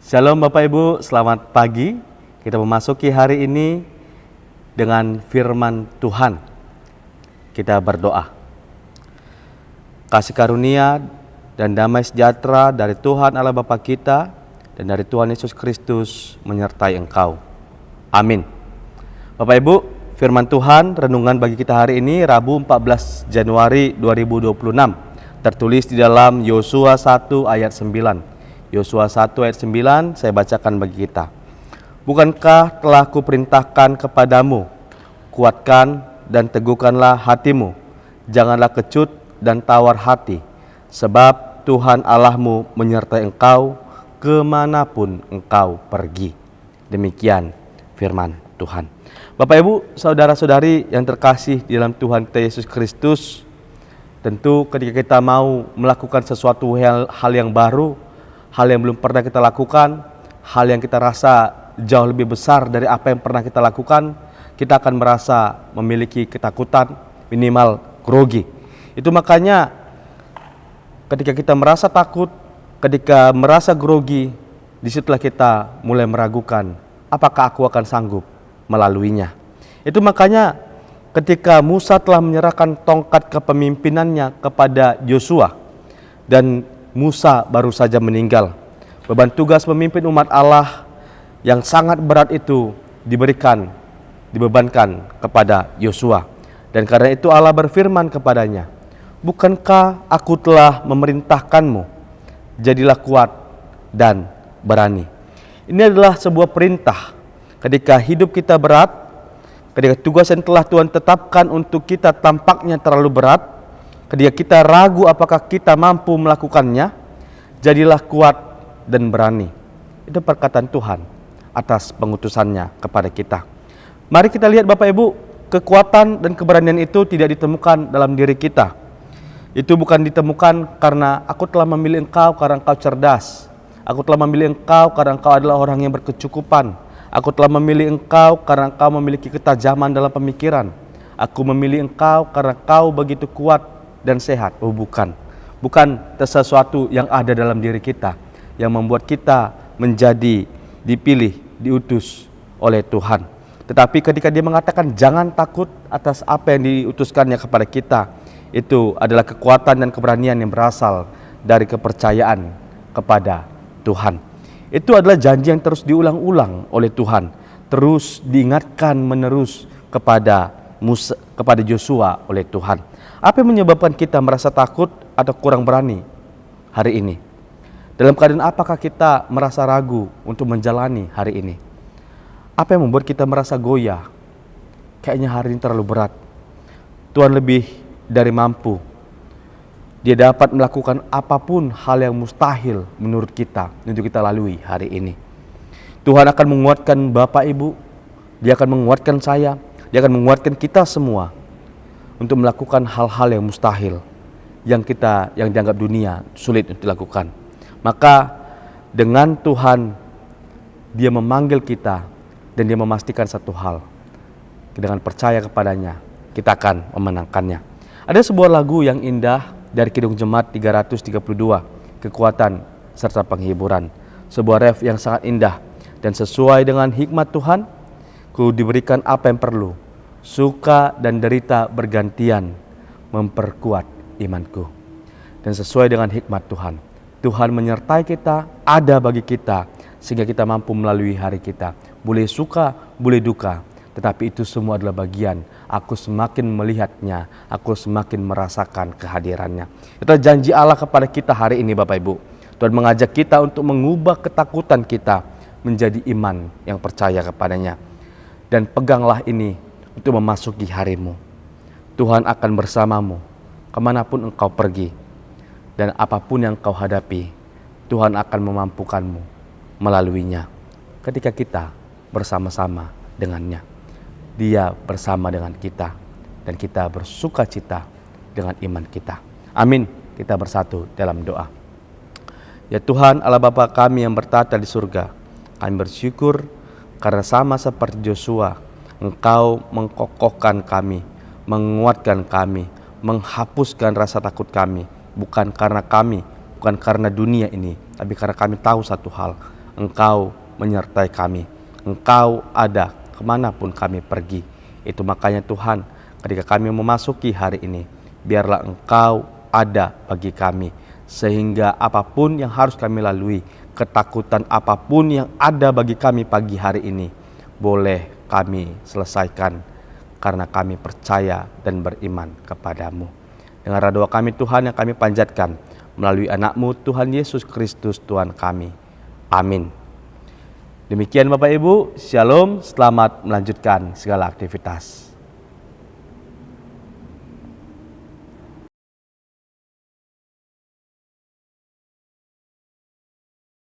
Shalom Bapak Ibu, selamat pagi. Kita memasuki hari ini dengan firman Tuhan. Kita berdoa. Kasih karunia dan damai sejahtera dari Tuhan Allah Bapa kita dan dari Tuhan Yesus Kristus menyertai engkau. Amin. Bapak Ibu, firman Tuhan renungan bagi kita hari ini Rabu 14 Januari 2026 tertulis di dalam Yosua 1 ayat 9. Yosua 1 ayat 9 saya bacakan bagi kita. Bukankah telah kuperintahkan kepadamu, kuatkan dan teguhkanlah hatimu, janganlah kecut dan tawar hati, sebab Tuhan Allahmu menyertai engkau kemanapun engkau pergi. Demikian firman Tuhan. Bapak Ibu, saudara-saudari yang terkasih di dalam Tuhan kita Yesus Kristus, tentu ketika kita mau melakukan sesuatu hal yang baru, hal yang belum pernah kita lakukan, hal yang kita rasa jauh lebih besar dari apa yang pernah kita lakukan, kita akan merasa memiliki ketakutan, minimal grogi. Itu makanya ketika kita merasa takut, ketika merasa grogi, disitulah kita mulai meragukan, apakah aku akan sanggup melaluinya. Itu makanya ketika Musa telah menyerahkan tongkat kepemimpinannya kepada Yosua, dan Musa baru saja meninggal, beban tugas memimpin umat Allah yang sangat berat itu dibebankan kepada Yosua. Dan karena itu Allah berfirman kepadanya, bukankah aku telah memerintahkanmu, jadilah kuat dan berani. Ini adalah sebuah perintah. Ketika hidup kita berat, ketika tugas yang telah Tuhan tetapkan untuk kita tampaknya terlalu berat, ketika kita ragu apakah kita mampu melakukannya, jadilah kuat dan berani. Itu perkataan Tuhan atas pengutusannya kepada kita. Mari kita lihat Bapak Ibu, kekuatan dan keberanian itu tidak ditemukan dalam diri kita. Itu bukan ditemukan karena aku telah memilih engkau karena engkau cerdas. Aku telah memilih engkau karena engkau adalah orang yang berkecukupan. Aku telah memilih engkau karena engkau memiliki ketajaman dalam pemikiran. Aku memilih engkau karena engkau begitu kuat dan sehat. Oh bukan sesuatu yang ada dalam diri kita yang membuat kita menjadi dipilih, diutus oleh Tuhan. Tetapi ketika dia mengatakan jangan takut atas apa yang diutuskannya kepada kita, itu adalah kekuatan dan keberanian yang berasal dari kepercayaan kepada Tuhan. Itu adalah janji yang terus diulang-ulang oleh Tuhan, terus diingatkan menerus kepada Yosua oleh Tuhan. Apa yang menyebabkan kita merasa takut atau kurang berani hari ini? Dalam keadaan apakah kita merasa ragu untuk menjalani hari ini? Apa yang membuat kita merasa goyah? Kayaknya hari ini terlalu berat. Tuhan lebih dari mampu Dia dapat melakukan apapun hal yang mustahil menurut kita untuk kita lalui hari ini. Tuhan akan menguatkan Bapak Ibu, Dia akan menguatkan saya, Dia akan menguatkan kita semua untuk melakukan hal-hal yang mustahil, yang dianggap dunia sulit untuk dilakukan. Maka dengan Tuhan, Dia memanggil kita dan Dia memastikan satu hal, dengan percaya kepadanya kita akan memenangkannya. Ada sebuah lagu yang indah dari Kidung Jemaat 332, Kekuatan serta Penghiburan. Sebuah ref yang sangat indah dan sesuai dengan hikmat Tuhan. Ku diberikan apa yang perlu, suka dan derita bergantian, memperkuat imanku. Dan sesuai dengan hikmat Tuhan, Tuhan menyertai kita, ada bagi kita, sehingga kita mampu melalui hari kita. Boleh suka, boleh duka, tetapi itu semua adalah bagian. Aku semakin melihatnya, aku semakin merasakan kehadirannya. Itu janji Allah kepada kita hari ini Bapak Ibu. Tuhan mengajak kita untuk mengubah ketakutan kita menjadi iman yang percaya kepadanya. Dan peganglah ini untuk memasuki harimu. Tuhan akan bersamamu kemanapun engkau pergi. Dan apapun yang engkau hadapi, Tuhan akan memampukanmu melaluinya. Ketika kita bersama-sama dengannya. Dia bersama dengan kita dan kita bersuka cita dengan iman kita. Amin. Kita bersatu dalam doa. Ya Tuhan Allah Bapa kami yang bertata di surga, kami bersyukur karena sama seperti Joshua, Engkau mengkokohkan kami, menguatkan kami, menghapuskan rasa takut kami, bukan karena dunia ini, tapi karena kami tahu satu hal, Engkau menyertai kami, Engkau ada kemanapun kami pergi. Itu makanya Tuhan, ketika kami memasuki hari ini, biarlah Engkau ada bagi kami, sehingga apapun yang harus kami lalui, ketakutan apapun yang ada bagi kami pagi hari ini, boleh kami selesaikan karena kami percaya dan beriman kepadamu. Dengar doa kami Tuhan yang kami panjatkan melalui anak-Mu Tuhan Yesus Kristus Tuhan kami. Amin. Demikian Bapak Ibu, Shalom, selamat melanjutkan segala aktivitas.